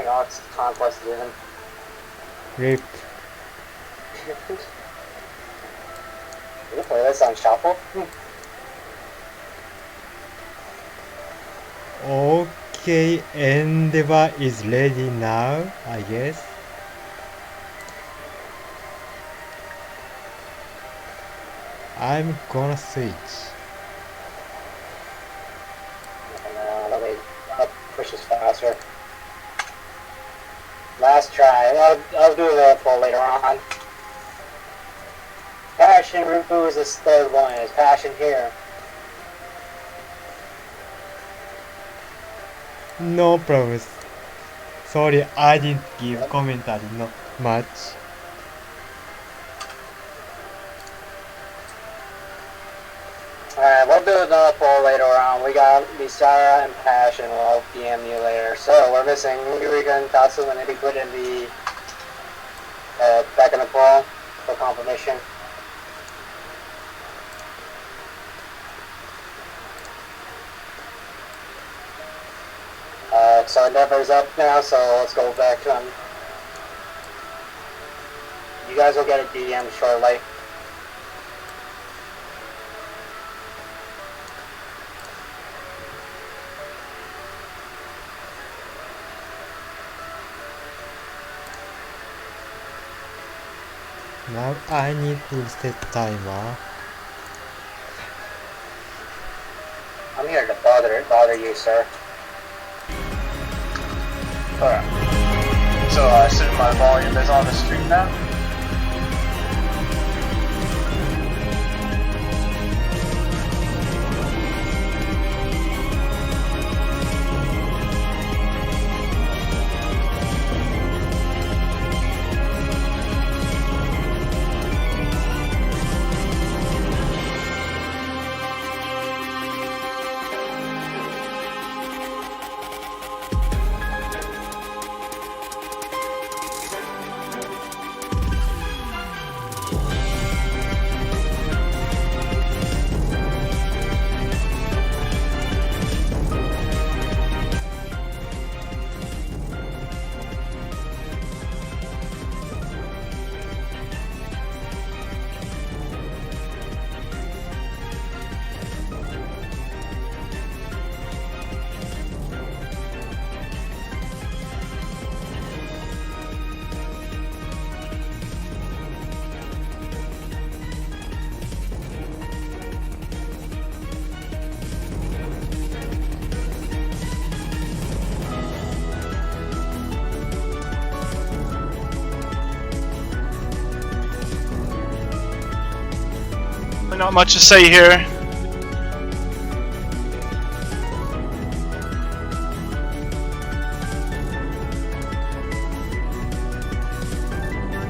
think Ox Conquest is in. Rip. You play this on shuffle? Okay, Endeavor is ready now, I guess. I'm gonna switch. Let me push this faster. Last try. I'll do the pull later on. Passion Rufu is the third one. Is Passion here? No problems. Sorry, I didn't give commentary, not much. Alright, we'll do the poll later on. We got Bisara and Passion. We'll DM you later. So, we're missing Eureka and Tatsu, and they be put in the back in the poll for confirmation. So Endeavor's up now, so let's go back to him. You guys will get a DM shortly. Now I need to set timer. I'm here to bother you, sir. Alright. So I assume my volume is on the stream now? Not much to say here.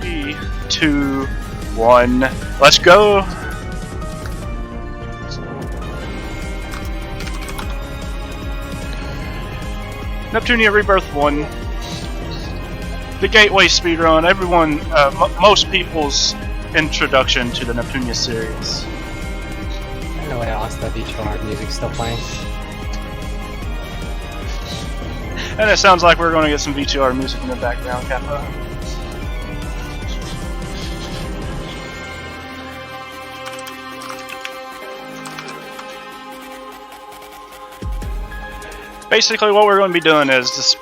Three, two, one, let's go. Neptunia Rebirth 1. The gateway speedrun, everyone, most people's introduction to the Neptunia series. I know I asked that VTR music still playing. And it sounds like we're going to get some VTR music in the background, Kappa. Basically, what we're going to be doing is this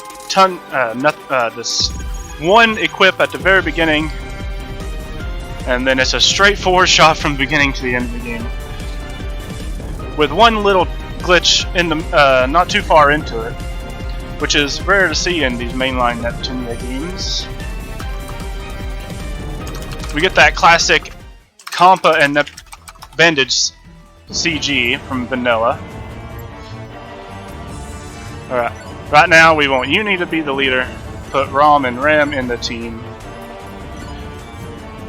this one equip at the very beginning, and then it's a straightforward shot from the beginning to the end of the game, with one little glitch in the not too far into it, which is rare to see in these mainline Neptunia games. We get that classic Compa and Bandage CG from Vanilla. Alright, right now we want Uni to be the leader, put Rom and Ram in the team.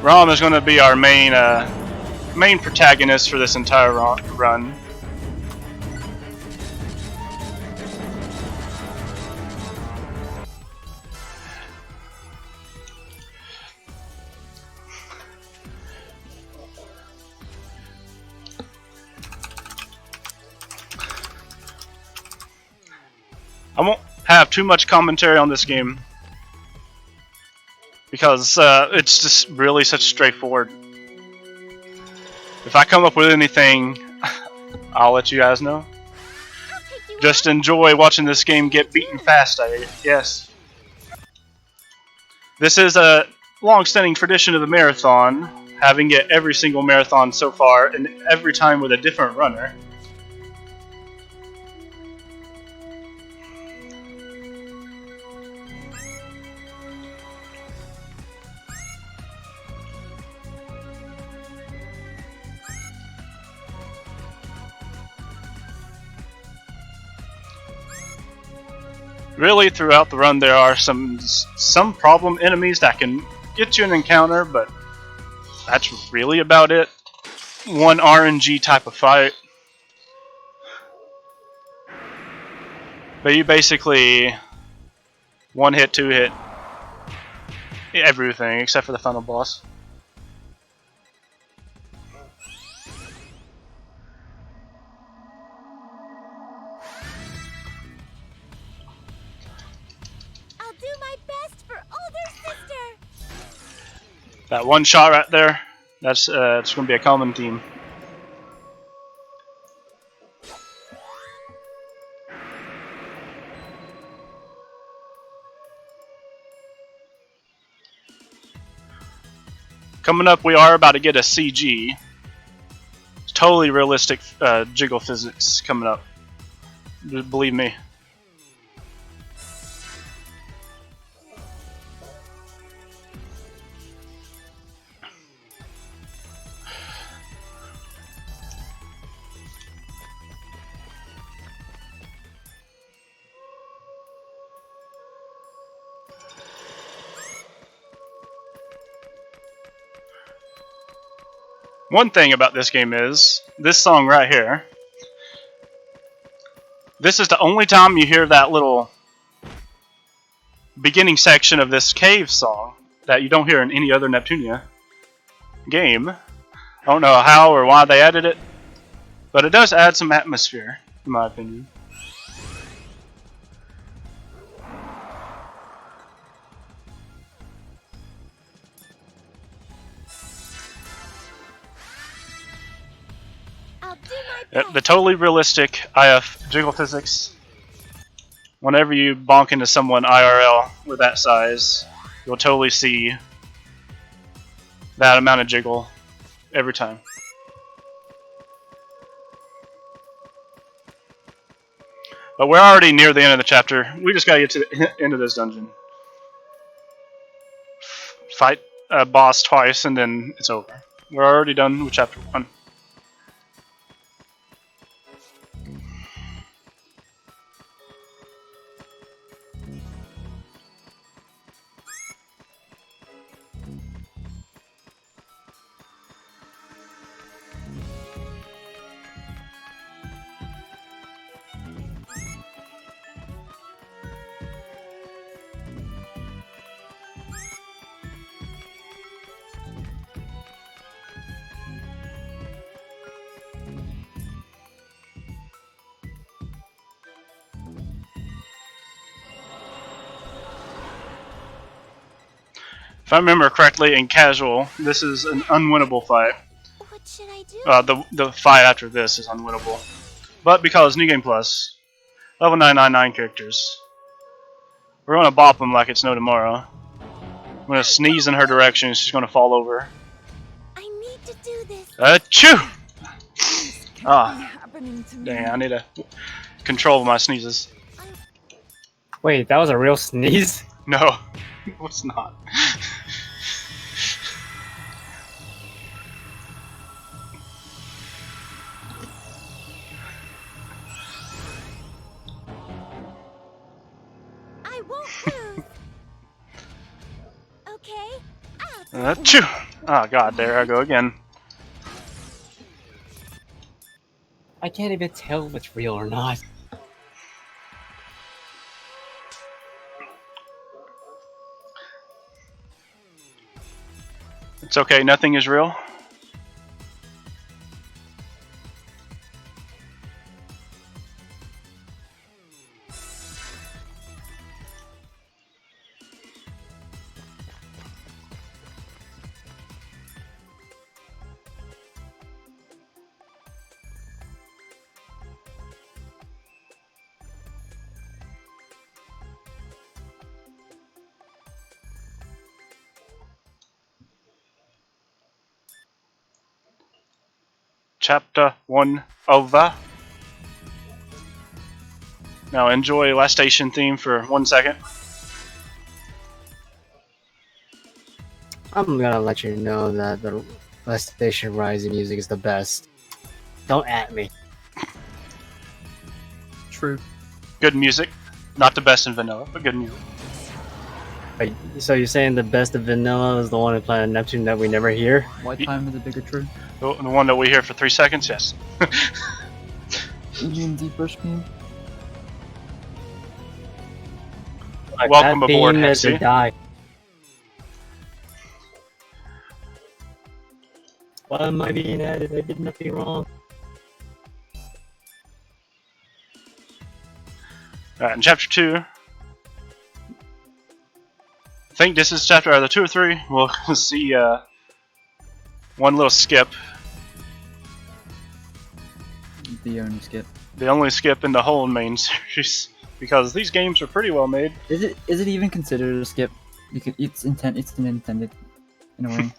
Rom is going to be our main protagonist for this entire run. I won't have too much commentary on this game. because it's just really such straightforward. If I come up with anything, I'll let you guys know. Just enjoy watching this game get beaten fast, I guess. This is a long-standing tradition of the marathon, having it every single marathon so far, and every time with a different runner. Really, throughout the run, there are some problem enemies that can get you an encounter, but that's really about it. One RNG type of fight. But you basically one hit, two hit everything except for the final boss. I'll do my best for older sister. That one shot right there, that's it's going to be a common theme. Coming up, we are about to get a CG. It's totally realistic jiggle physics coming up. Just believe me. One thing about this game is, this song right here, this is the only time you hear that little beginning section of this cave song that you don't hear in any other Neptunia game. I don't know how or why they added it, but it does add some atmosphere, in my opinion. The totally realistic IF jiggle physics. Whenever you bonk into someone IRL with that size, you'll totally see that amount of jiggle every time. But we're already near the end of the chapter. We just gotta get to the end of this dungeon. Fight a boss twice and then it's over. We're already done with chapter 1. If I remember correctly, in casual, this is an unwinnable fight. What should I do? The fight after this is unwinnable. But because New Game Plus, level 999 characters, we're going to bop them like it's no tomorrow. I'm going to sneeze in her direction, she's going to fall over. I need to do this. Achoo! Ah, dang, I need to control my sneezes. Wait, that was a real sneeze? No, it's not. I won't lose. Okay. Achoo! Oh god, there I go again. I can't even tell if it's real or not. It's okay, nothing is real. chapter 1 over. Now enjoy Last Station theme for 1 second. I'm gonna let you know that the Last Station Rising music is the best. Don't at me. True. Good music. Not the best in vanilla, but good music. So you're saying the best of vanilla is the one in Planet Neptune that we never hear? What time is a bigger true? The one that we hear for 3 seconds, yes. D&D first game? Like, Welcome that aboard, theme is Hexy. to die. Why am I being added? I did nothing wrong. Alright, in chapter 2, I think this is chapter either 2 or 3. We'll see one little skip. The only skip. The only skip in the whole main series. Because these games are pretty well made. Is it even considered a skip? It's intended in a way.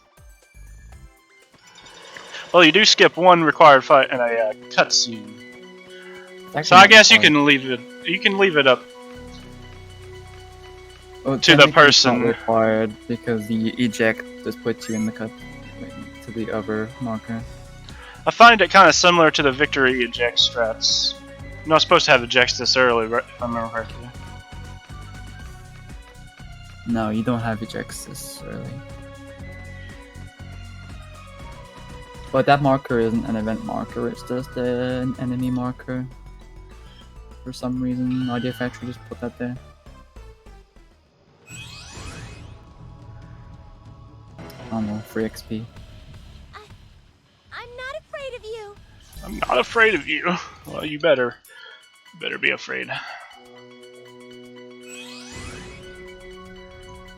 Well, you do skip one required fight and a cutscene. It's So actually I not guess you required. can leave it. You can leave it up. Well, to the technically it's not person. required because the eject just puts you in the cut to the other marker. I find it kind of similar to the victory eject strats. You're not supposed to have ejects this early, right? If I remember correctly. No, you don't have ejects this early. But that marker isn't an event marker, it's just an enemy marker. For some reason, Idea Factory just put that there. I don't know, free XP. I'm not afraid of you. I'm not afraid of you. Well, you better be afraid.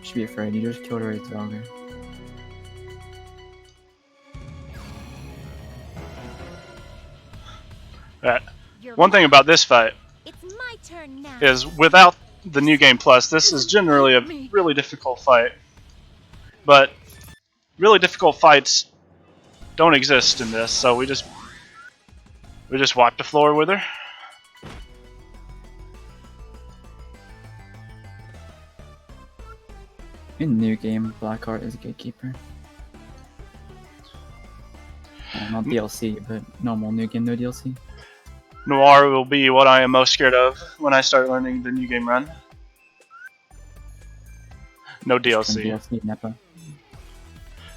Should be afraid, you just killed a Wraith Dogger. Right. You're One thing right. about this fight It's my turn now. is without the New Game Plus, this is generally a really difficult fight. But really difficult fights don't exist in this, so we just wipe the floor with her. In new game, Blackheart is a gatekeeper. Not DLC, but normal new game, no DLC. Noir will be what I am most scared of when I start learning the New Game run. No DLC. DLC, Nepa.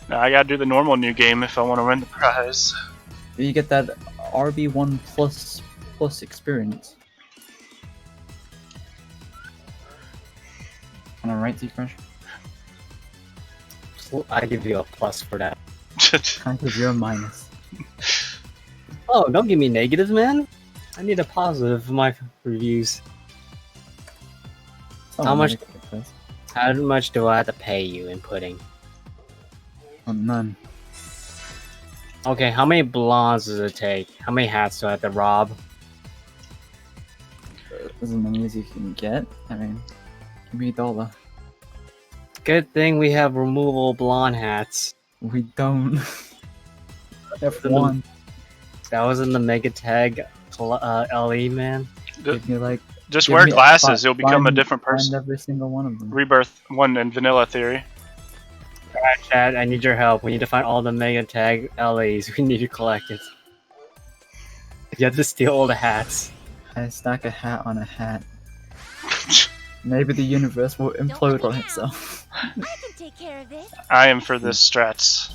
Now I gotta do the normal New Game if I want to win the prize. You get that RB1 plus experience. Am I right, Z-Crush? I give you a plus for that. I give you a minus. Oh, don't give me negatives, man. I need a positive for my reviews. Oh, How much- negative, it says. How much do I have to pay you in pudding? Oh, none. Okay, how many blondes does it take? How many hats do I have to rob? As many as you can get. I mean, give me $1. Good thing we have removable blonde hats. We don't. F1. That was in the Mega Tag LE, man. Give me like. Just give wear me glasses, you'll become a find- different Find person. every single one of them. Rebirth 1 and Vanilla Theory. Alright, Chad, I need your help. We need to find all the Mega Tag LEs. We need to collect it. You have to steal all the hats. I stack a hat on a hat. Maybe the universe will implode on itself. I can take care of it. I am for this strats.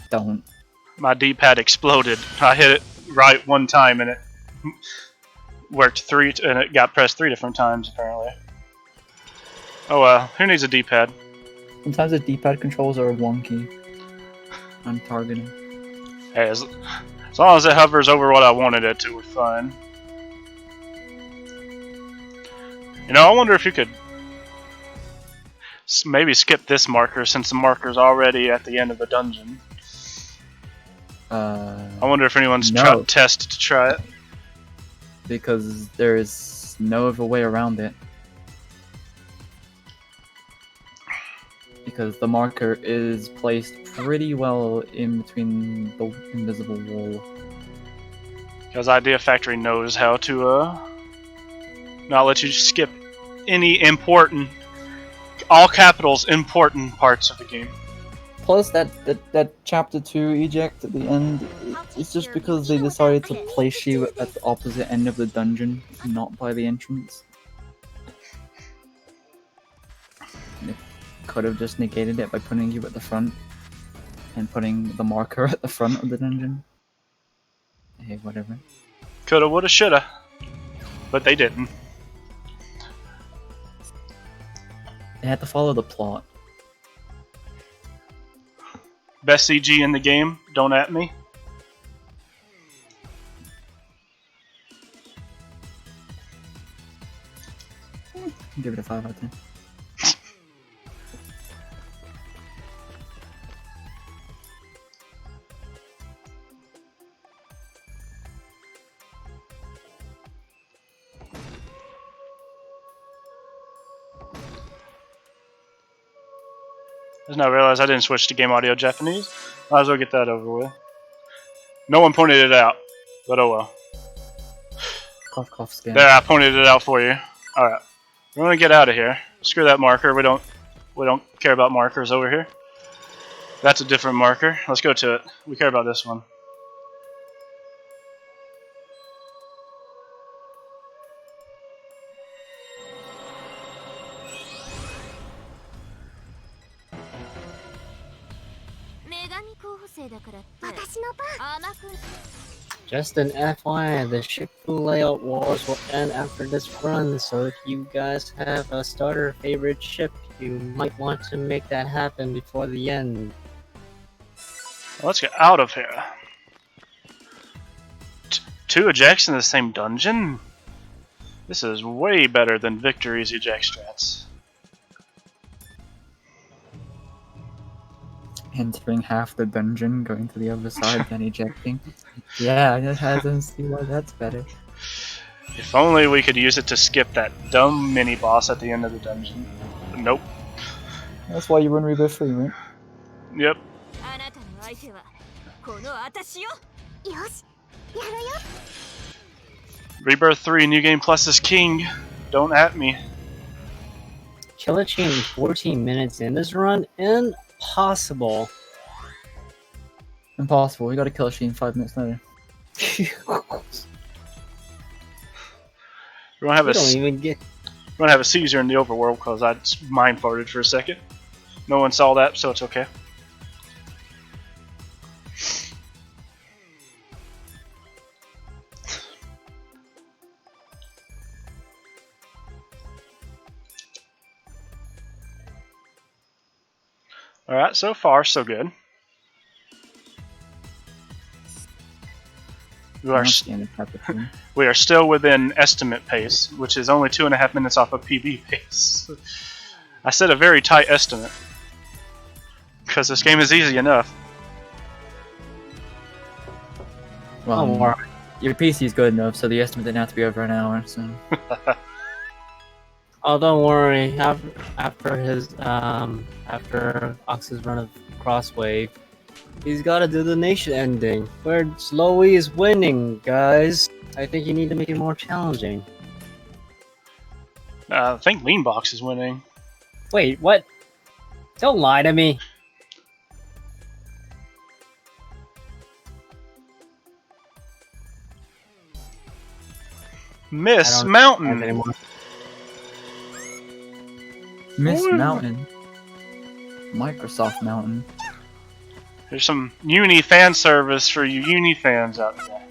Don't. My D-pad exploded. I hit it right one time and it worked and it got pressed 3 different times apparently. Oh well, who needs a D-pad? Sometimes the D-pad controls are wonky. I'm targeting. Hey, as long as it hovers over what I wanted it to, we're fine. You know, I wonder if you could maybe skip this marker since the marker's already at the end of the dungeon. I wonder if anyone's No. tested to try it. Because there is no other way around it. because the marker is placed pretty well in between the invisible wall. Because Idea Factory knows how to not let you skip any important, all capitals, important parts of the game. Plus, that chapter 2 eject at the end, it's just because they decided to place you at the opposite end of the dungeon, not by the entrance. They could have just negated it by putting you at the front and putting the marker at the front of the dungeon. Hey, whatever. Coulda, woulda, shoulda. But they didn't. They had to follow the plot. Best CG in the game, don't at me. Give it a 5 out of 10. I just now realized I didn't switch to game audio Japanese. Might as well get that over with. No one pointed it out, but oh well. Cough, cough, scan. There, I pointed it out for you. Alright. We're gonna get out of here. Screw that marker. We don't care about markers over here. That's a different marker. Let's go to it. We care about this one. Just an FYI, the Shifu layout wars will end after this run, so if you guys have a starter favorite ship, you might want to make that happen before the end. Let's get out of here. Two ejects in the same dungeon? This is way better than Victory's eject strats. Entering half the dungeon, going to the other side, then ejecting. Yeah, I don't see why that's better. If only we could use it to skip that dumb mini-boss at the end of the dungeon. Nope. That's why you run Rebirth 3, right? Yep. Rebirth 3, New Game Plus is king. Don't at me. Killer Chain 14 minutes in this run? Impossible. Impossible, we gotta kill a Sheen 5 minutes later. We're gonna have We don't even get. We're gonna have a seizure in the overworld because I mind farted for a second. No one saw that, so it's okay. Alright, so far so good. We are still within estimate pace, which is only 2.5 minutes off of PB pace. I said a very tight estimate. Because this game is easy enough. Well, your PC is good enough, so the estimate didn't have to be over an hour, so... Oh, don't worry. After Ox's run of Crosswave, he's got to do the nation ending, where Slowy is winning, guys. I think you need to make it more challenging. I think Leanbox is winning. Wait, what? Don't lie to me. Miss Mountain. Miss Mountain. Microsoft Mountain. There's some Uni fan service for you Uni fans out there.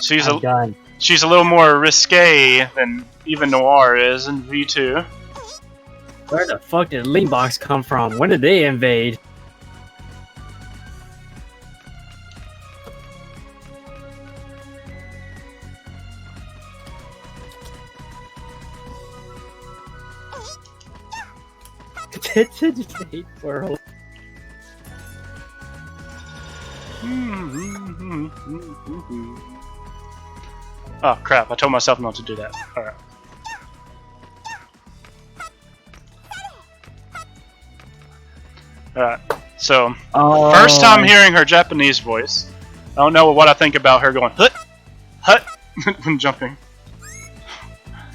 She's a little more risque than even Noir is in V2. Where the fuck did Leanbox come from? When did they invade? It's a debate world. Oh crap, I told myself not to do that. Alright. Alright, so Oh, first time hearing her Japanese voice. I don't know what I think about her going hut, hut when jumping.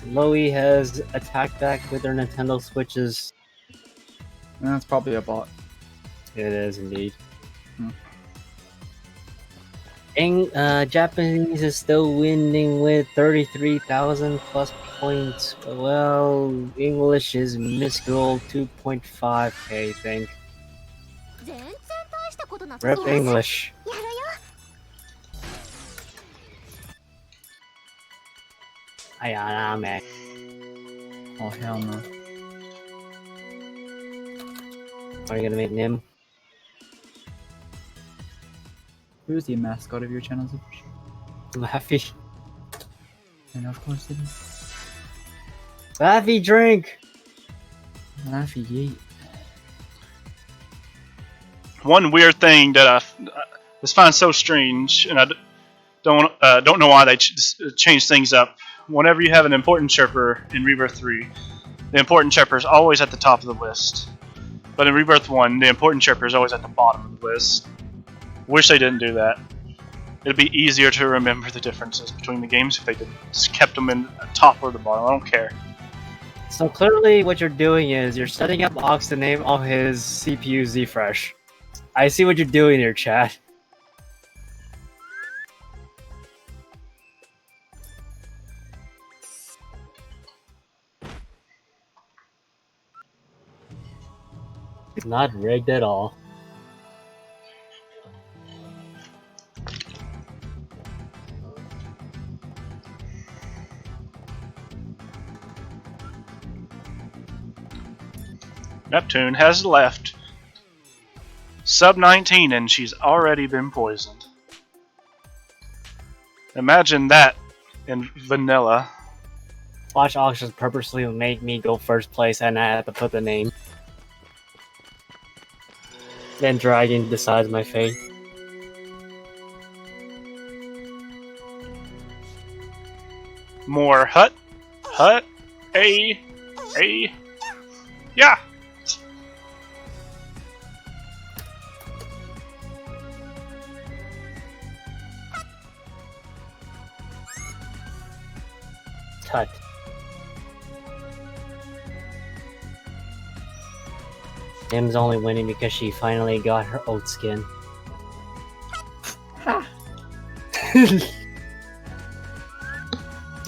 Loey has attacked back with her Nintendo Switches. That's probably a bot. It is indeed. Hmm. Japanese is still winning with 33,000 plus points. Well, English is minuscule 2.5k, I think. 全然大したことなさ Rep そうです。 English. やるよ。 Ayaname. Oh hell no. Are you gonna make Nim? Who's the mascot of your channel? Laffy. And of course it is. Laffy, drink! Laffy yeet. One weird thing that I just find so strange, and I don't know why they change things up. Whenever you have an important chirper in Rebirth 3, the important chirper is always at the top of the list. But in Rebirth 1, the important chirper is always at the bottom of the list. Wish they didn't do that. It'd be easier to remember the differences between the games if they just kept them in the top or the bottom. I don't care. So clearly what you're doing is you're setting up Ox to name all his CPU Z-Fresh. I see what you're doing here, chat. It's not rigged at all. Neptune has left sub 19 and she's already been poisoned. Imagine that in vanilla. Watch Ox just purposely make me go first place and I have to put the name. Then Dragon decides my fate. More hut, yeah. Tut. Nim's only winning because she finally got her oat skin.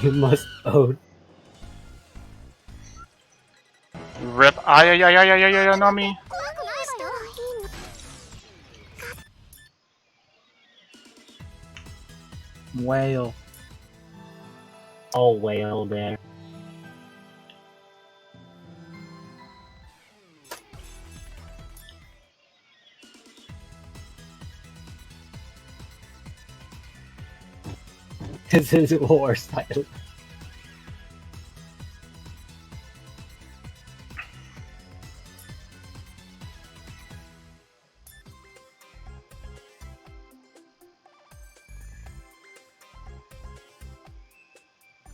You must oat. Rip, not me. 怖くないわよ。 Whale. Oh, whale there. This is war style.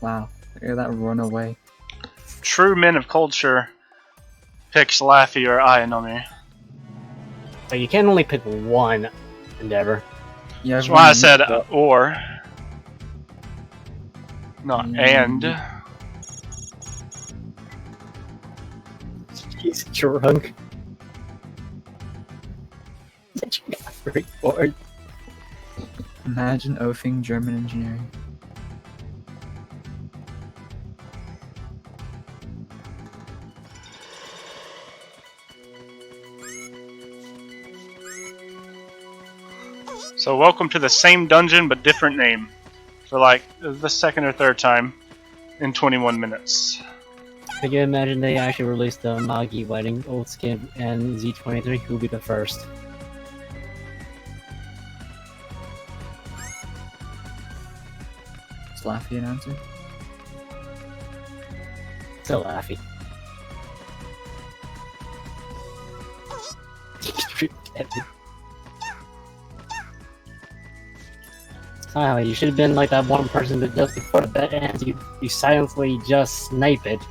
Wow. Look at that run away. True men of culture picks Laffy or Ayanomi. So you can only pick one Endeavor. Yeah, That's why I said everyone- or. Not and. He's drunk. That you got very bored. Imagine oafing German engineering. So welcome to the same dungeon but different name. For like the second or third time in 21 minutes. I can imagine they actually released the Magi wedding, Old Skin, and Z23. Who'll be the first? Is Laffy an answer? Still Laffy. Kyle, you should have been like that one person that just before the bet ends, you silently just snipe it.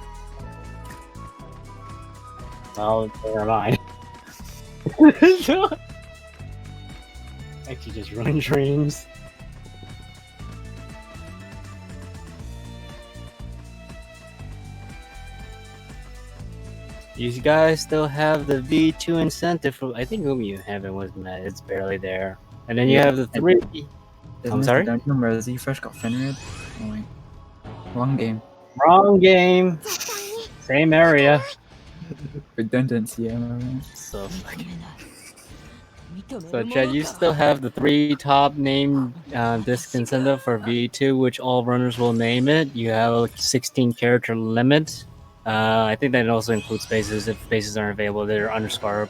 Oh, never mind. Actually, just run dreams. These guys still have the V2 incentive. I think Umi haven't was met. It's barely there. And then you have the 3. Isn't sorry? the dungeon where Z-Fresh got Fenrir? Oh wait. Wrong game. Wrong game. Same area. Redundancy, am I right? So fucking. So Chad, you still have the 3 top named disc incentive for V2, which all runners will name it. You have a 16 character limit. I think that also includes spaces. If spaces aren't available, they're underscore.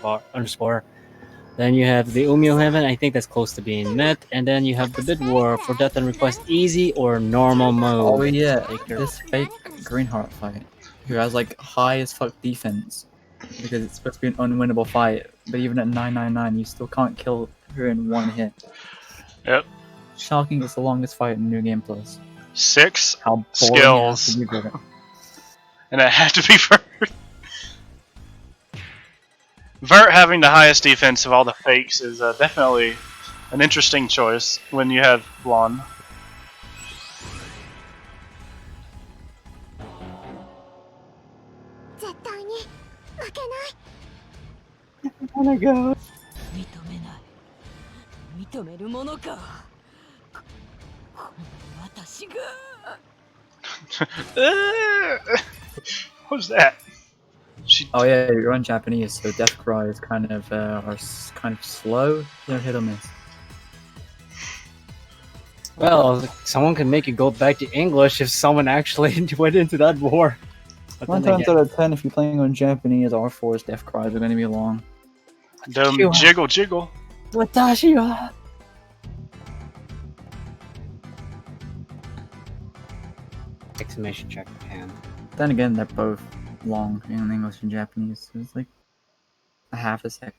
Then you have the Umio Heaven. I think that's close to being met. And then you have the Bid War for Death and Request easy or normal mode. Oh yeah, Take your- this fake Greenheart fight, who has like high as fuck defense, because it's supposed to be an unwinnable fight, but even at 999 you still can't kill her in 1 hit. Yep. Shocking, it's the longest fight in New Game Plus. 6 How boring skills. it has to be, brother. And it had to be Vert. Vert having the highest defense of all the fakes is definitely an interesting choice when you have Blonde. I wanna go. 認めるものか私が What was that? She. Oh yeah, you're on Japanese, so Death Cry is kind of kind of slow. You know, hit or miss. Well, someone can make it go back to English if someone actually went into that war. But 9 then times again, out of 10, if you're playing on Japanese, R4's Death Cries are going to be long. Them jiggle jiggle. Watashi wa. Exclamation check Japan. Then again, they're both long in English and Japanese, so it's like a half a second.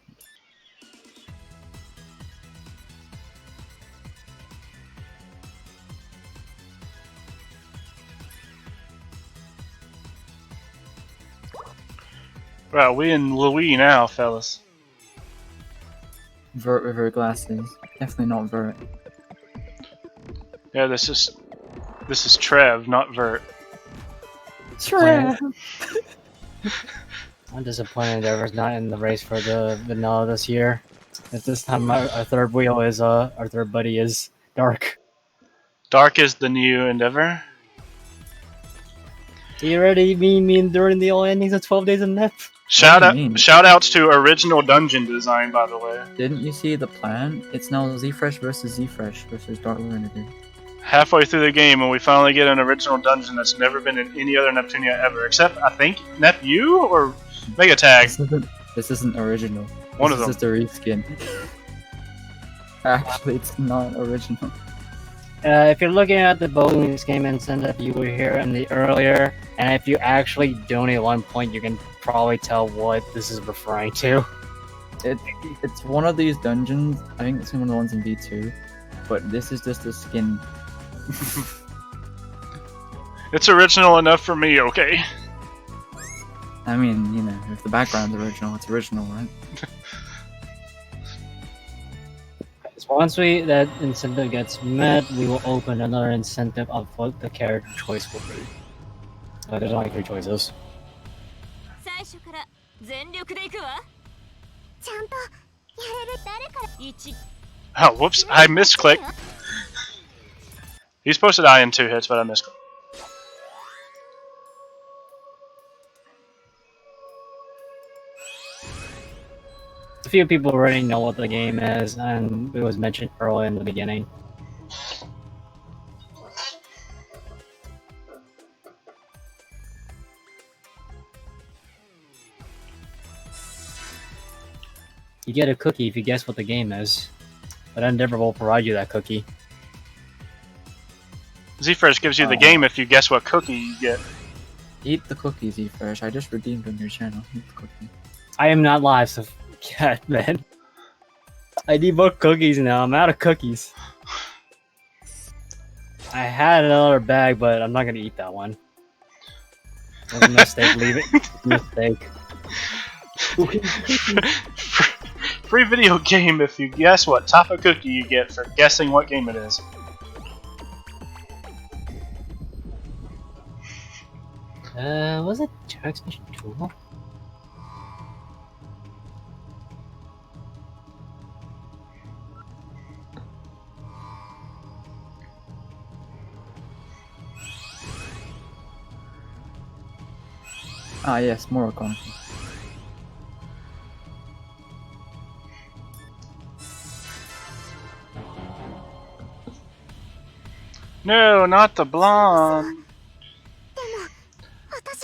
Right, we in Louis now, fellas. Vert with her glasses. Definitely not Vert. Yeah, this is Trev, not Vert. Sure. I'm disappointed Endeavor's not in the race for the vanilla this year. At this time, our third wheel is our third buddy is Dark. Dark is the new Endeavor. He already me during the all endings of 12 Days of Nep. Shout do you mean? shout outs to original dungeon design, by the way. Didn't you see the plan? It's now Z-Fresh versus Dark Lunatic. Halfway through the game, and we finally get an original dungeon that's never been in any other Neptunia ever, except I think Nep you or Mega Tag. This isn't original. One of This them. is just a reskin. Actually, it's not original. If you're looking at the bonus game incentive you were here in the earlier, and if you actually donate 1 point, you can probably tell what this is referring to. It's one of these dungeons. I think it's one of the ones in V2, but this is just a skin. It's original enough for me, okay? I mean, you know, if the background's original, it's original, right? So once that incentive gets met, we will open another incentive of what the character choice will be. There's only 3 choices. 最初から全力でいくわちゃんとやれる誰から1 Oh, whoops, I misclicked. He's supposed to die in 2 hits, but I misclicked. A few people already know what the game is, and it was mentioned early in the beginning. You get a cookie if you guess what the game is, but Endeavor will provide you that cookie. Z-Fresh gives you the game if you guess what cookie you get. Eat the cookies, Z-Fresh. I just redeemed on your channel. Eat the cookie. I am not live, so yeah, man. I need more cookies now. I'm out of cookies. I had another bag, but I'm not gonna eat that one. It was a mistake. Leave it. Mistake. free video game if you guess what type of cookie you get for guessing what game it is. Was it Jack's Mission 2? Ah, yes, Mortal Kombat. No, not the blonde.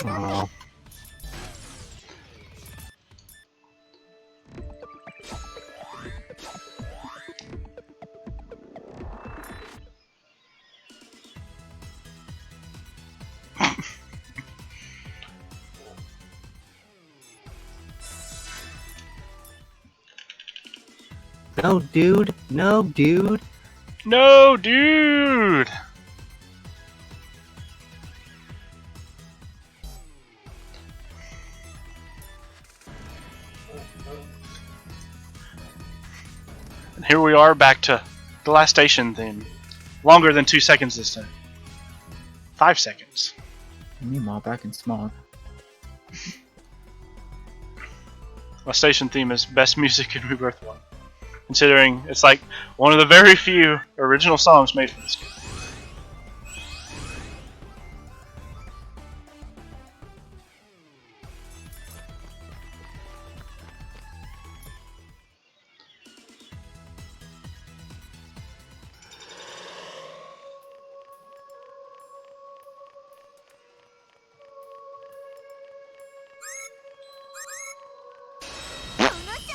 Oh. No, dude. No, dude. No, dude. And here we are back to the last station theme. Longer than 2 seconds this time. 5 seconds. Meanwhile, back in Smog. My station theme is best music in Rebirth 1. Considering it's like one of the very few original songs made for this game.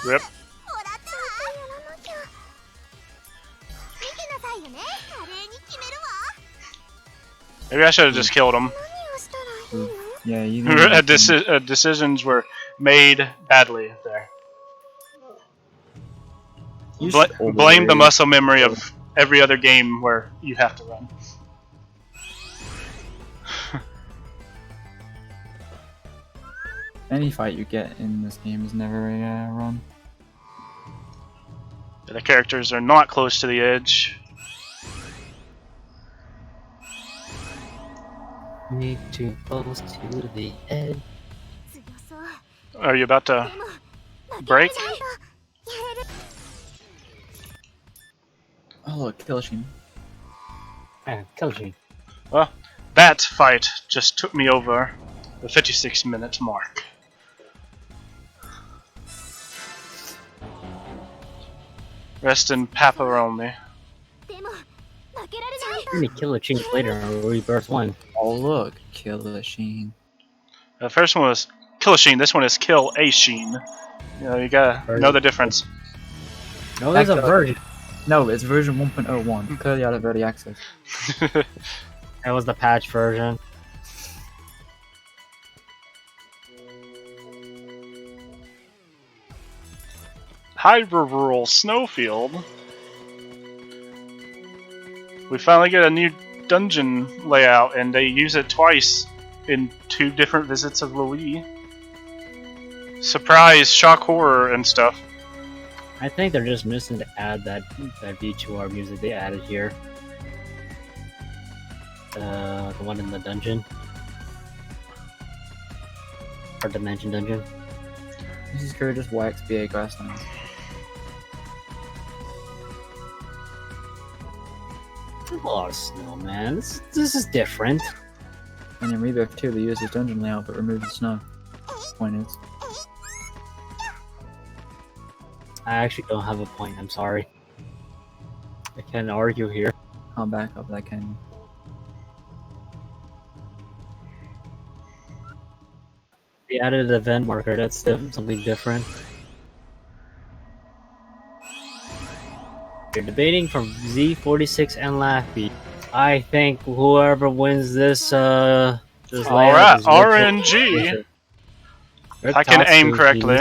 Rip. Maybe I should have just killed him. Yeah, you know. Decisions were made badly there. You should Blame the overrate. muscle memory of every other game where you have to run. Any fight you get in this game is never a run. The characters are not close to the edge. Need to close to the edge. Are you about to break? Oh look, Killshin. Ah, Killshin. Well, that fight just took me over the 56-minute mark. Rest in Paparoni. Maybe Killshin later in Rebirth 1. Oh look, Killshin. The first one was Killshin, this one is Kill a Sheen. You know, you gotta know the difference. No, there's a version. No, it's version 1.01. Clearly out of early access. That was the patch version. Hyrule Snowfield. We finally get a new dungeon layout, and they use it twice in 2 different visits of Louis. Surprise, shock horror, and stuff. I think they're just missing to add that V2R music they added here. The one in the dungeon. Or Dimension dungeon. This is Curtis YXBA grasslands. A lot of snow, man. This is different. And in Rebirth 2, they used this dungeon layout but removed the snow. Point is. I actually don't have a point, I'm sorry. I can't argue here. I'll back up that can. They added an event marker, that's something different. You're debating from Z46 and Laffy. I think whoever wins this layout Alright, is RNG. I can aim correctly.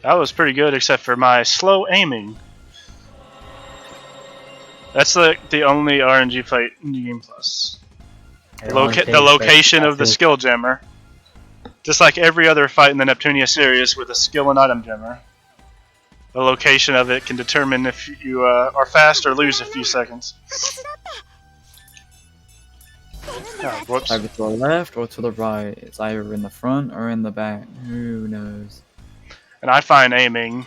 That was pretty good, except for my slow aiming. That's the only RNG fight in the Game Plus. The location of the skill jammer. Just like every other fight in the Neptunia series with a skill and item gemmer, the location of it can determine if you are fast or lose a few seconds. Oh, whoops. Either to the left or to the right. It's either in the front or in the back. Who knows? And I find aiming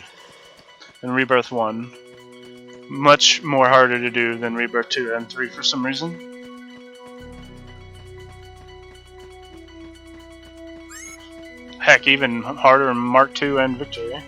in Rebirth 1 much more harder to do than Rebirth 2 and 3 for some reason. Heck, even harder in Mark 2 and Victory.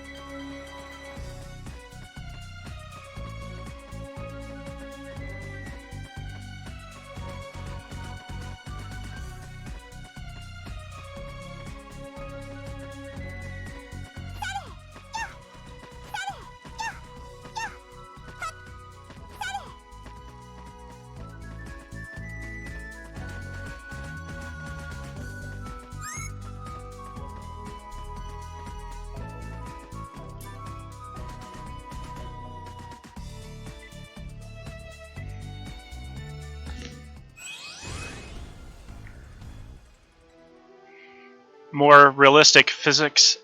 More realistic physics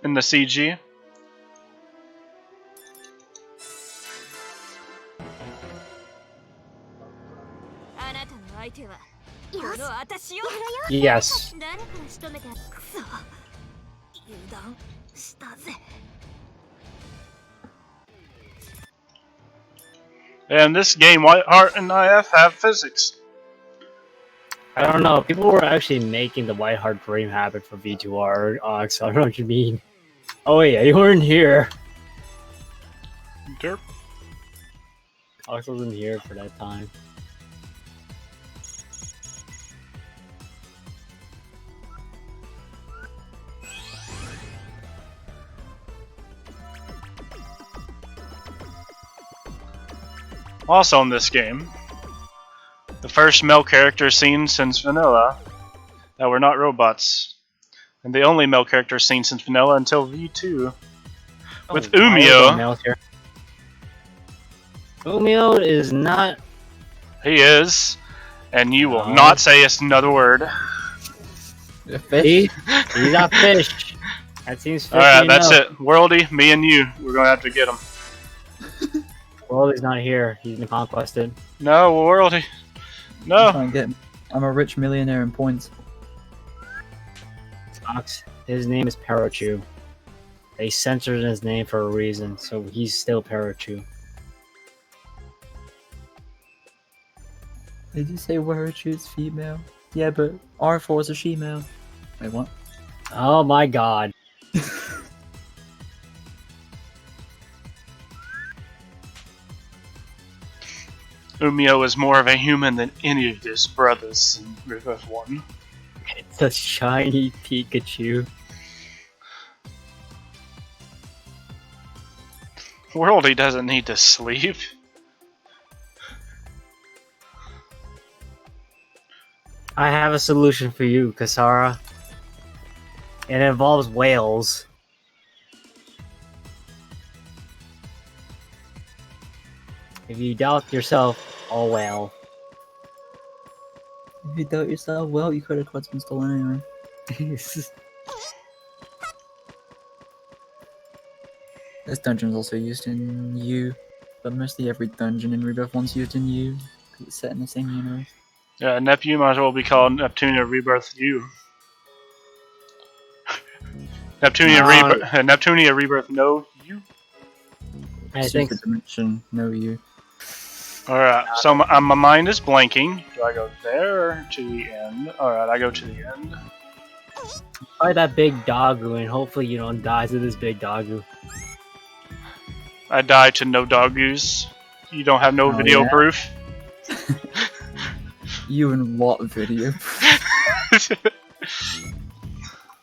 in the CG. Yes. And this game, Whiteheart and IF have physics. I don't know. People were actually making the Whiteheart Dream happen for V2R. Ox, I don't know what you mean. Oh yeah, you weren't here. Derp. Ox wasn't here for that time. Also in this game, the first male character seen since Vanilla that were not robots, and the only male character seen since Vanilla until V2 with Umio. Umio is not. He is, and you will not say another word. Fish? He's a fish. That seems fishy. Alright, that's enough. it. Worldy, me and you, we're gonna have to get him. Well, he's not here. He's been conquested. No, Worldy. I'm No. trying to get. I'm a rich millionaire in points. Ox. His name is Parachu. They censored his name for a reason, so he's still Parachu. Did you say Warachu's female? Yeah, but R4 is a she-male. Wait, what? Oh my god. Umio is more of a human than any of his brothers in Rebirth 1. It's a shiny Pikachu. Worldy doesn't need to sleep. I have a solution for you, Kasara. It involves whales. If you doubt yourself, oh well. If you doubt yourself, well, you could have caught some stolen anyway. This dungeon is also used in U, but mostly every dungeon in Rebirth 1's used in U, because it's set in the same universe. Yeah, Neptune might as well be called Neptunia Rebirth U. Neptunia Rebirth No U. I think Hyperdimension, no U. Alright, so my mind is blanking. Do I go there or to the end? Alright, I go to the end. fight that big doggo and hopefully you don't die to this big doggo. I die to no doggoos. You don't have no Oh, video yeah? proof. You and what video?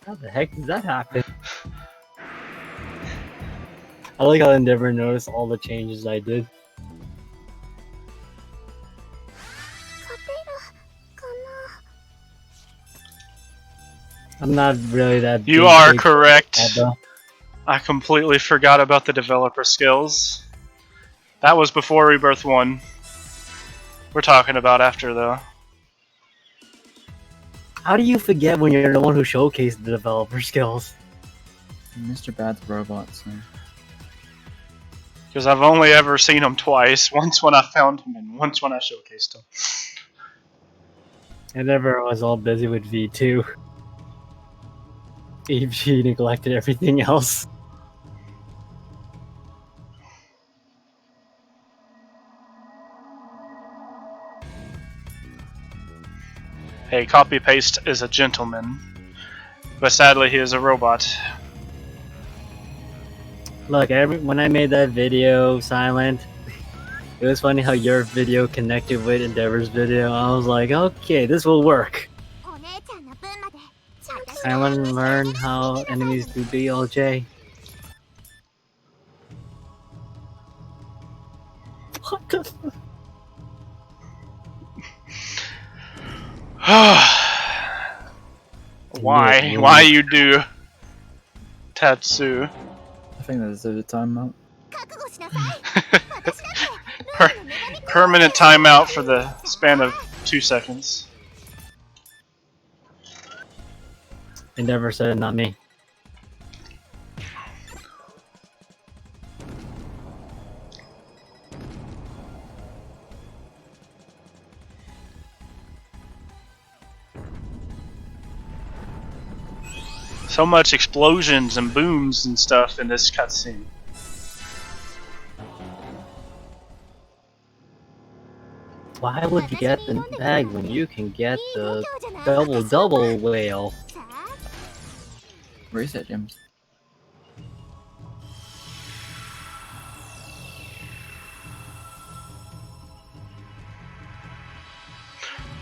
How the heck does that happen? I like how I never noticed all the changes I did. I'm not really that You big, are big correct. fan, though. I completely forgot about the developer skills. That was before Rebirth 1. We're talking about after, though. How do you forget when you're the one who showcased the developer skills? Mr. Bad's robot, so. Because I've only ever seen him twice. Once when I found him, and once when I showcased him. And everyone was all busy with V2. She neglected everything else. Hey, copy paste is a gentleman, but sadly he is a robot. Look, when I made that video silent, it was funny how your video connected with Endeavor's video. I was like, okay, this will work. I want to learn how enemies do BLJ. What the fuck? Why? Why you do, Tatsu? I think that's a timeout. Permanent timeout for the span of 2 seconds. Endeavor said it, not me. So much explosions and booms and stuff in this cutscene. Why would you get the bag when you can get the double whale? Reset gems.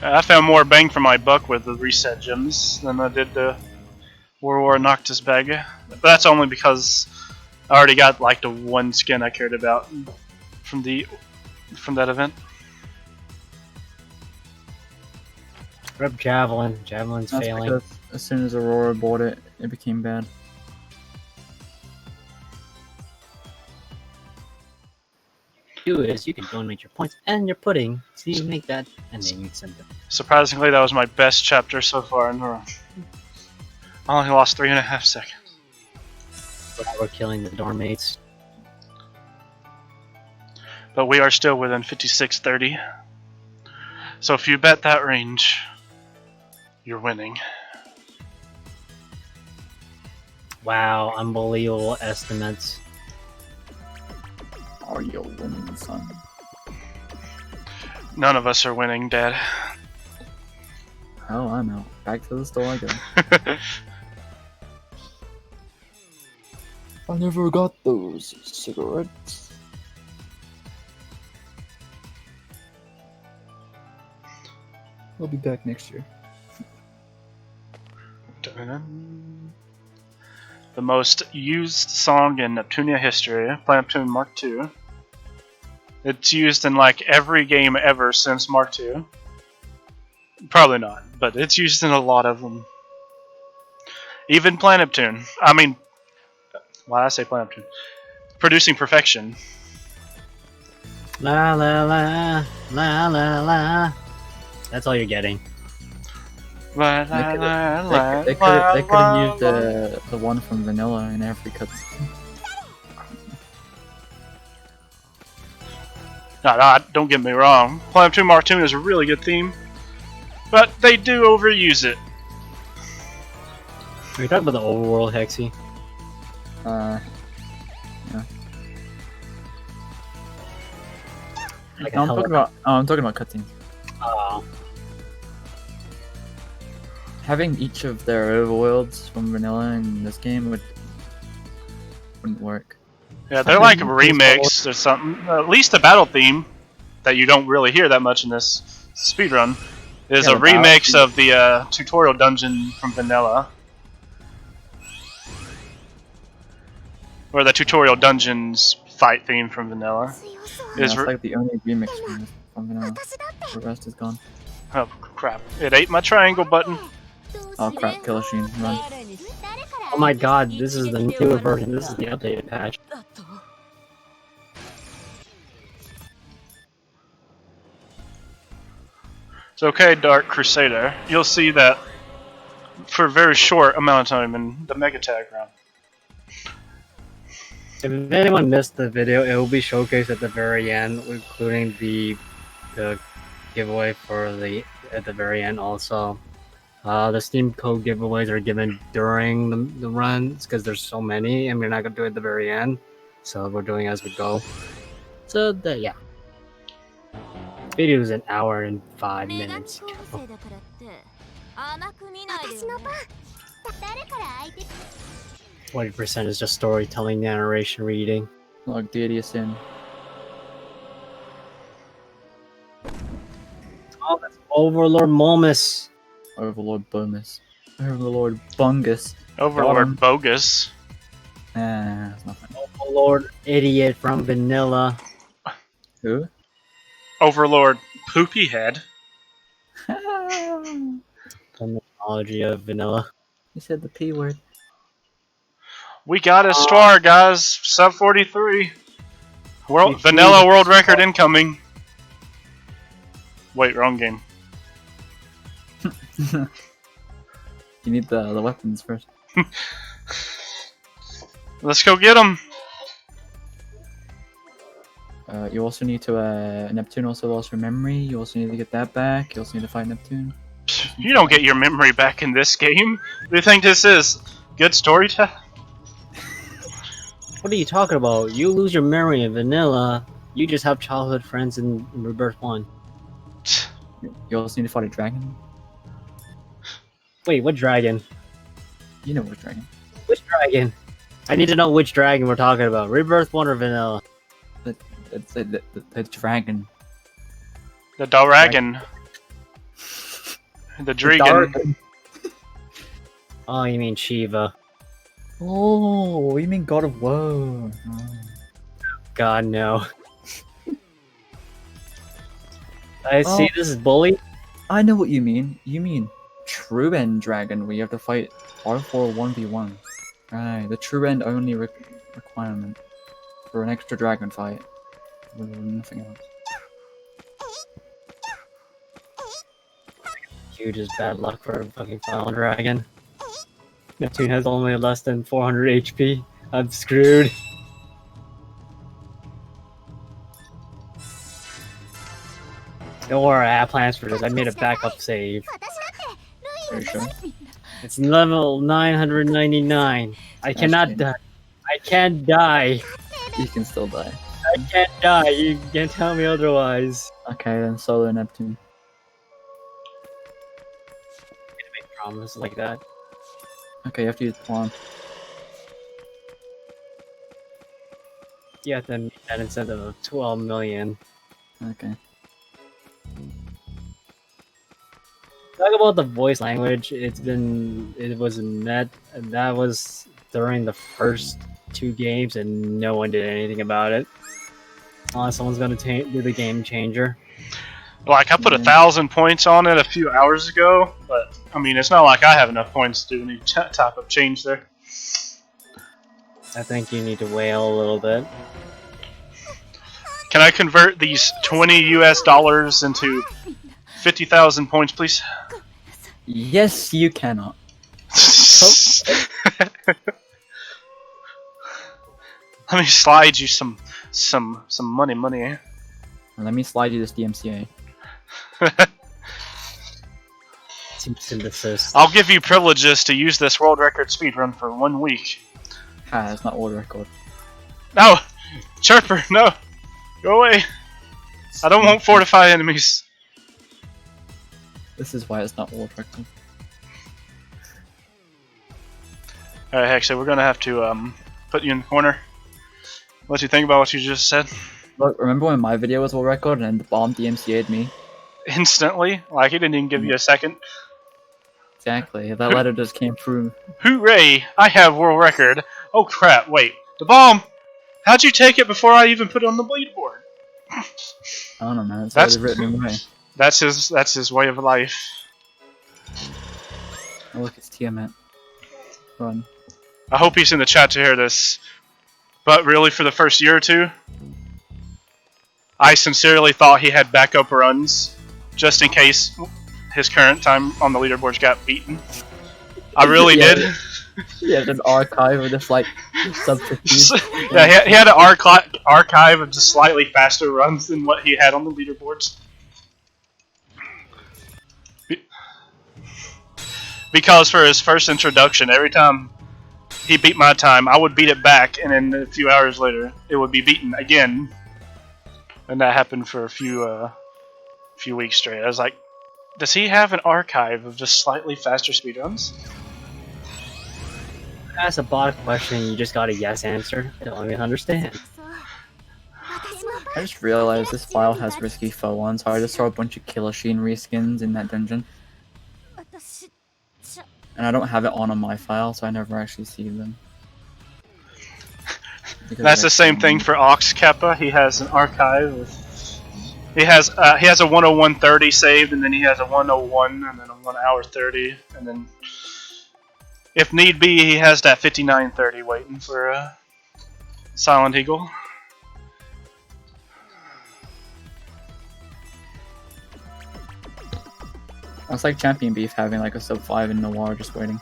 I found more bang for my buck with the reset gems than I did the War Noctis bag. But that's only because I already got like the one skin I cared about from that event. Rip Javelin. Javelin's That's failing. because as soon as Aurora bought it, it became bad. Do is you can donate your points and your pudding, so you make that, and then you send them. Surprisingly, that was my best chapter so far in the run. I only lost 3.5 seconds. We're killing the dormates. But we are still within 5630. So if you bet that range, you're winning. Wow, unbelievable estimates. Are you winning, son? None of us are winning, Dad. Oh, I'm out. Back to the store I go. I never got those cigarettes. I'll be back next year. The most used song in Neptunia history, Play Neptune Mark II. It's used in like every game ever since Mark II. Probably not, but it's used in a lot of them. Even Play Neptune. I mean, why did I say Play Neptune? Producing Perfection. La la la, la la la. That's all you're getting. La, They la, could la, have la, used the one from Vanilla in every cutscene. No, don't get me wrong. Play Neptune Mark II is a really good theme, but they do overuse it. Are you talking about the overworld, Hexy? Yeah. Like No, I'm talking about cutscenes. Oh. Having each of their overworlds from Vanilla in this game wouldn't work. Yeah, they're like a remix or something. At least the battle theme that you don't really hear that much in this speedrun is Yeah, a the battle remix theme. of the tutorial dungeon from Vanilla. Or the tutorial dungeons fight theme from Vanilla. Yeah, Is it's like the only remix from Vanilla. The rest is gone. oh crap! It ate my triangle button. Oh crap, Killer Sheen, run. Oh my god, this is the newer version. This is the updated patch. It's okay, Dark Crusader. You'll see that for a very short amount of time in the Mega Tag round. If anyone missed the video, it will be showcased at the very end, including the giveaway for the at the very end also. The Steam code giveaways are given during the runs because there's so many, and we're not gonna do it at the very end, so we're doing it as we go. So yeah, video is an hour and 5 minutes. 20% is just storytelling, narration, reading. Like Deity of Sin. Oh, that's Overlord Momus. Overlord Bonus. Overlord Bungus. Overlord Bogus. It's nothing. Overlord Idiot from Vanilla. Who? Overlord Poopy Head. Terminology of Vanilla. You said the P word. We got a star, guys. Sub 43. Vanilla world record incoming. Wait, wrong game. You need the weapons first. Let's go get them. You also need to, Neptune also lost her memory. You also need to get that back. You also need to fight Neptune. You don't get your memory back in this game. What do you think this is? Good storytelling? What are you talking about? You lose your memory in Vanilla. You just have childhood friends in Rebirth 1. You also need to fight a dragon. Wait, what dragon? You know which dragon. Which dragon? I need to know which dragon we're talking about. Rebirth 1 or Vanilla? The dragon. The dragon. The dragon. Oh, you mean Shiva. Oh, you mean God of War. Oh. God, no. I see this is Bully. I know what you mean. You mean True End Dragon, where you have to fight R4 1v1. Right, the True End only requirement for an extra dragon fight. Nothing else. Huge is bad luck for a fucking Final Dragon. Neptune has only less than 400 HP. I'm screwed. Don't worry, I have plans for this. I made a backup save. Are you sure? It's level 999. I cannot die. I can't die. You can still die. I can't die. You can't tell me otherwise. Okay, then solo Neptune. I'm gonna make promises like that. Okay, you have to use Pawn. You have to meet that incentive of 12 million. Okay. Talk about the voice language. It was met, and that was during the first 2 games, and no one did anything about it. Unless someone's gonna do the game changer. Like, I put 1,000 points on it a few hours ago, but, I mean, it's not like I have enough points to do any type of change there. I think you need to wail a little bit. Can I convert these 20 US dollars into 50,000 points, please? Yes, you cannot. Let me slide you some money. Let me slide you this DMCA. Team synthesis. I'll give you privileges to use this world record speedrun for 1 week. Ha, that's not world record. No! Chirper, no! Go away! I don't want fortified enemies. This is why it's not world record. Alright, actually, we're gonna have to put you in the corner. What do you think about what you just said? Look, remember when my video was world record and the bomb DMCA'd me? Instantly? Like, he didn't even give you a second. Exactly, that letter just came through. Hooray! I have world record. Oh crap, wait. The bomb! How'd you take it before I even put it on the leaderboard? I don't know, man. It's That's- already written away. That's his way of life. Oh, look, it's Tiamat. Run. I hope he's in the chat to hear this. But really, for the first year or 2, I sincerely thought he had backup runs, just in case his current time on the leaderboards got beaten. I really Yeah. did. He had an archive of just like subterfuge. Yeah, he had an archive of just slightly faster runs than what he had on the leaderboards. Because for his first introduction, every time he beat my time, I would beat it back, and then a few hours later, it would be beaten again. And that happened for a few weeks straight. I was like, does he have an archive of just slightly faster speedruns? Ask a bot question, you just got a yes answer. I don't even understand. 私も I just realized this file has risky foe on, so I just saw a bunch of Killasheen reskins in that dungeon. 私 And I don't have it on my file, so I never actually see them. Because That's the they're same thing for Ox Kappa. He has an archive of. He has a 101.30 saved, and then he has a 101, and then a 1 hour 30, and then if need be, he has that 59.30 waiting for Silent Eagle. It's like Champion Beef having like a sub 5 in Noir just waiting.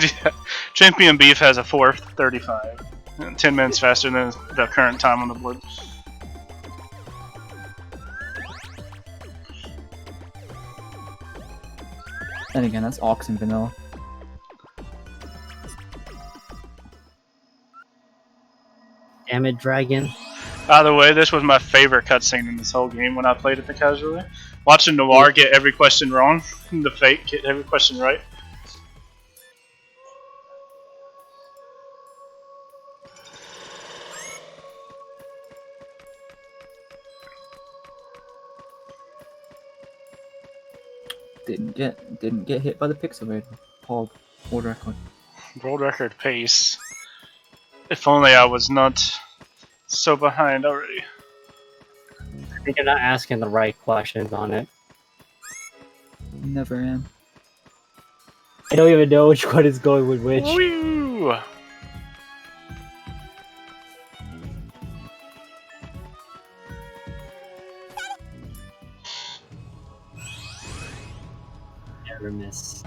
Yeah. Champion Beef has a 4:35, 10 minutes faster than the current time on the board. Then again, that's Ox and Vanilla. Damn it, Dragon. By the way, this was my favorite cutscene in this whole game when I played it the casually. Watching Noir get every question wrong, the fake get every question right. Didn't get hit by the Pixelator. Pog. World record. World record pace. If only I was not so behind already. I think you're not asking the right questions on it. Never am. I don't even know which one is going with which. Woo! Never miss.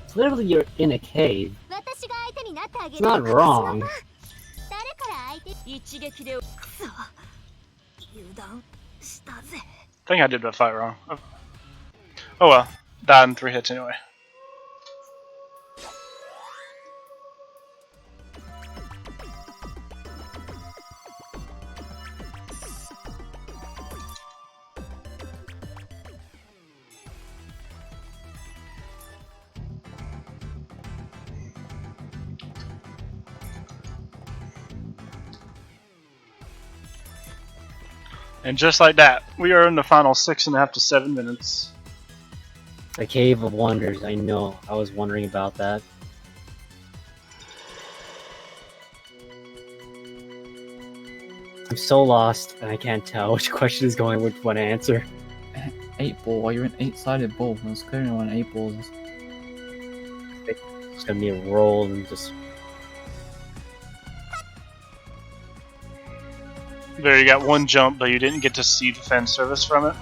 It's literally you're in a cave. 私が相手になってあげ It's る not wrong. 誰から相手一撃でくそ油断したぜ I think I did that fight wrong. Oh well. Died in 3 hits anyway. And just like that, we are in the final 6.5 to 7 minutes. The Cave of Wonders, I know. I was wondering about that. I'm so lost, and I can't tell which question is going with what answer. 8 ball. While you're an 8-sided ball, it's clearly on 8 balls. It's gonna be a roll and just. There, you got one jump, but you didn't get to see the fan service from it.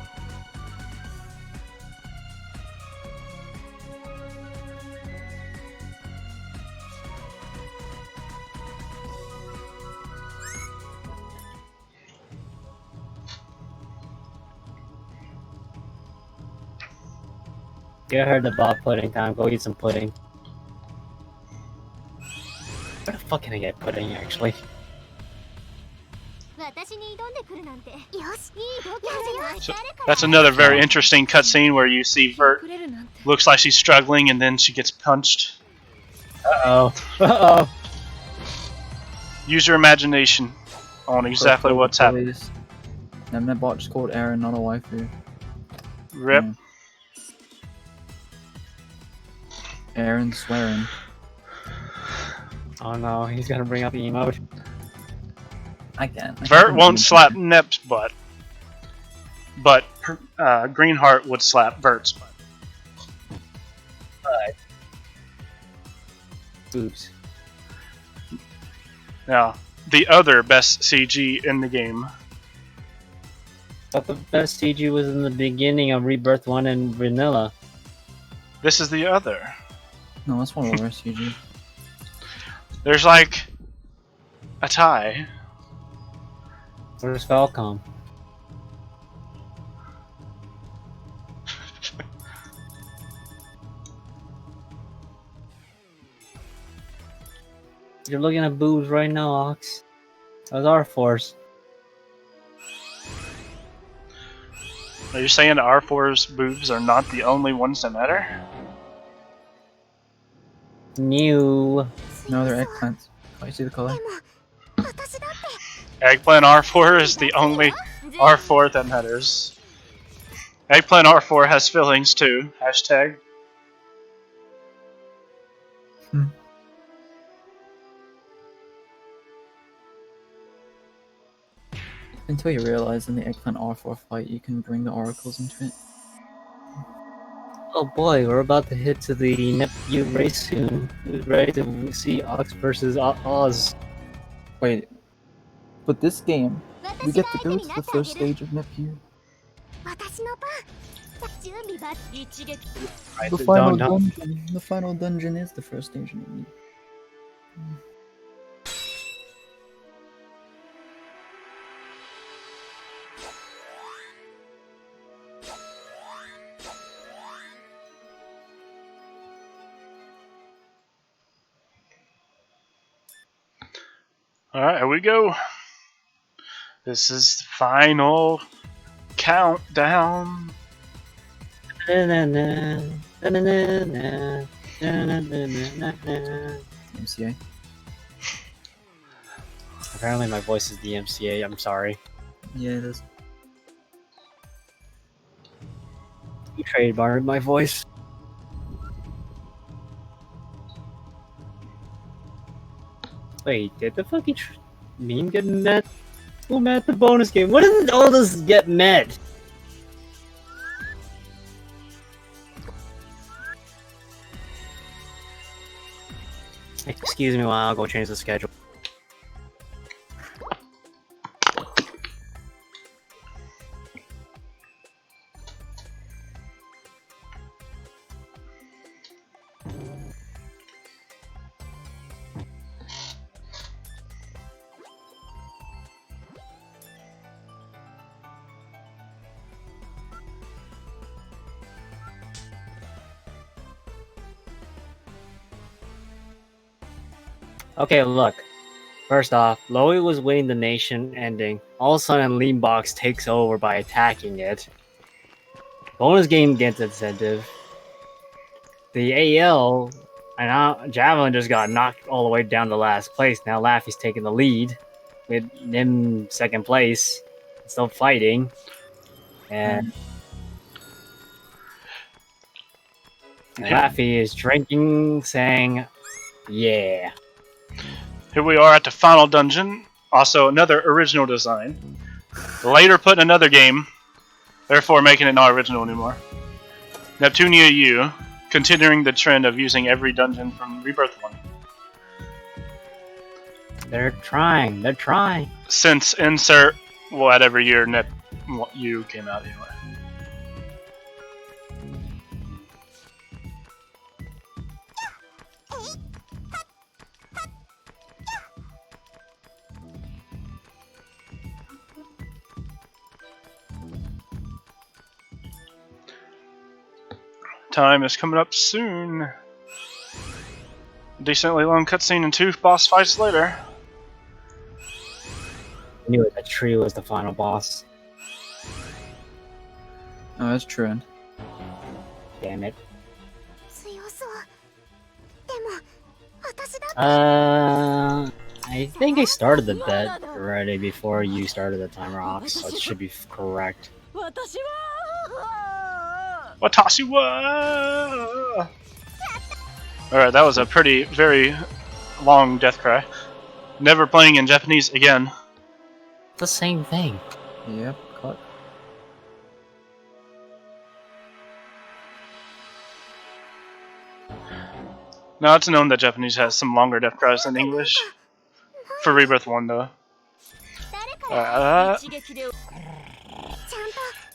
Yeah, I heard about pudding time. Go eat some pudding. Where the fuck can I get pudding, actually? 私に挑んでくるなんてよしいい度胸じゃない So, 誰から that's another very interesting cutscene where you see Vert くれるなんて looks like she's struggling and then she gets punched. Uh-oh. Uh-oh. Use your imagination on exactly what's happening. Nemnet bot just called Aaron, not a waifu. Rip. Yeah. Aaron swearing. Oh no, he's gonna bring up the emote. I can't. Vert won't slap Nep's butt, but Greenheart would slap Vert's butt. Oops. Now, the other best CG in the game. But the best CG was in the beginning of Rebirth 1 and Vanilla. This is the other. No, that's one of the worst, UG. There's like a tie. Where's Falcom? You're looking at boobs right now, Ox. That's our force. Are you saying R4's boobs are not the only ones that matter? New. No, they're eggplants. Oh, you see the color? Eggplant R4 is the only R4 that matters. Eggplant R4 has fillings too. Hashtag. Until you realize in the eggplant R4 fight, you can bring the oracles into it. Oh boy, we're about to hit to the Neptune race soon. Who's ready to see Ox versus Oz? Wait, but this game, we get to go to the first stage of Neptune. The final dungeon. The final dungeon is the first stage of Neptune. Alright, here we go. This is the final countdown. MCA. Apparently my voice is the MCA, I'm sorry. Yeah, it is. You trademarked my voice. Wait, did the fucking meme get met? Who met the bonus game? What did all this get met? Excuse me while I'll go change the schedule. Okay, look. First off, Loey was winning the nation ending. All of a sudden, Leanbox takes over by attacking it. Bonus game gets incentive. The AL and Javelin just got knocked all the way down to last place. Now Laffy's taking the lead with him second place, still fighting. And Laffy is drinking, saying, yeah. Here we are at the final dungeon. Also, another original design. Later put in another game, therefore making it not original anymore. Neptunia U, continuing the trend of using every dungeon from Rebirth 1. They're trying. They're trying. Since insert, well, at every year, Nep U came out anyway. Time is coming up soon. Decently long cutscene and 2 boss fights later. I knew it, that tree was the final boss. Oh, that's true. Damn it. 強そう。でも、私だって I think I started the bet already before you started the timer off, so it should be correct. 私は Watashi wa! Alright, that was a very long death cry. Never playing in Japanese again. The same thing. Yep, cut. Now it's known that Japanese has some longer death cries than English. For Rebirth 1 though. 誰かが一撃でちゃんと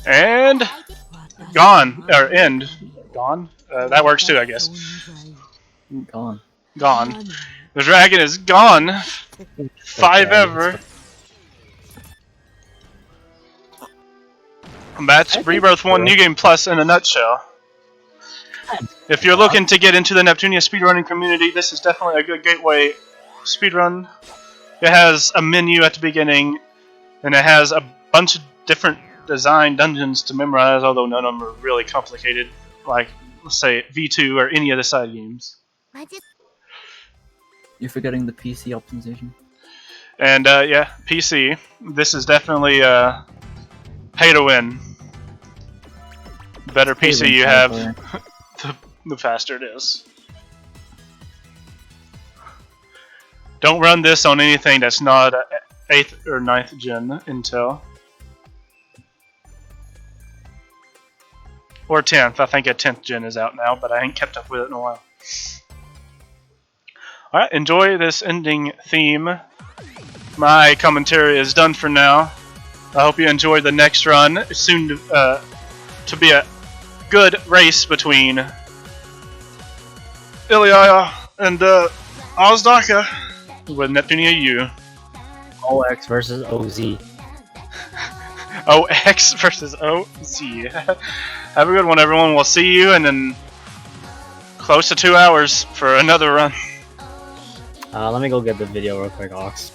And gone or end. Gone? That works too, I guess. Gone. Gone. The dragon is gone. 5 ever. That's Rebirth 1 New Game Plus in a nutshell. If you're looking to get into the Neptunia speedrunning community, this is definitely a good gateway speedrun. It has a menu at the beginning, and it has a bunch of different design dungeons to memorize, although none of them are really complicated, like, let's say, V2 or any of the side games. You're forgetting the PC optimization. And, yeah, PC. This is definitely, pay to win. The better PC you have, the faster it is. Don't run this on anything that's not 8th or 9th gen Intel. Or 10th. I think a 10th gen is out now, but I ain't kept up with it in a while. Alright, enjoy this ending theme. My commentary is done for now. I hope you enjoy the next run. It's soon to be a good race between Ilya and Ozdaka with Neptunia U. OX versus OZ. OX versus OZ. Have a good one, everyone. We'll see you in close to 2 hours for another run. Let me go get the video real quick, Ox.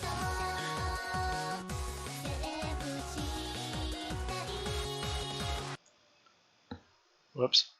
Whoops.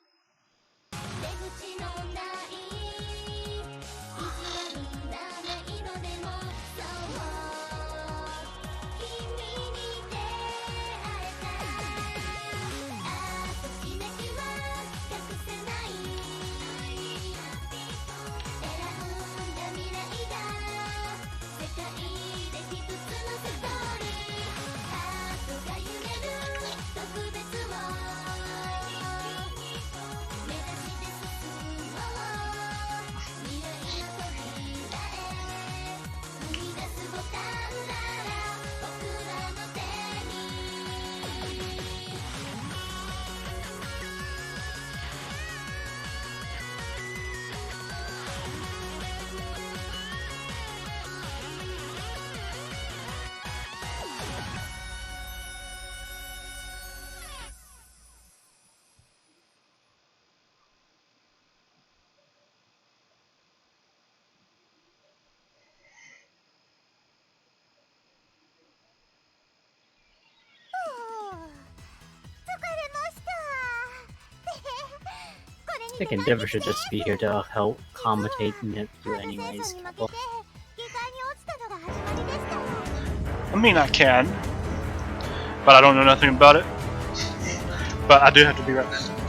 I think Endeavor should just be here to help commentate Neptunia anyways. Well, I mean, I can, but I don't know nothing about it. But I do have to be right.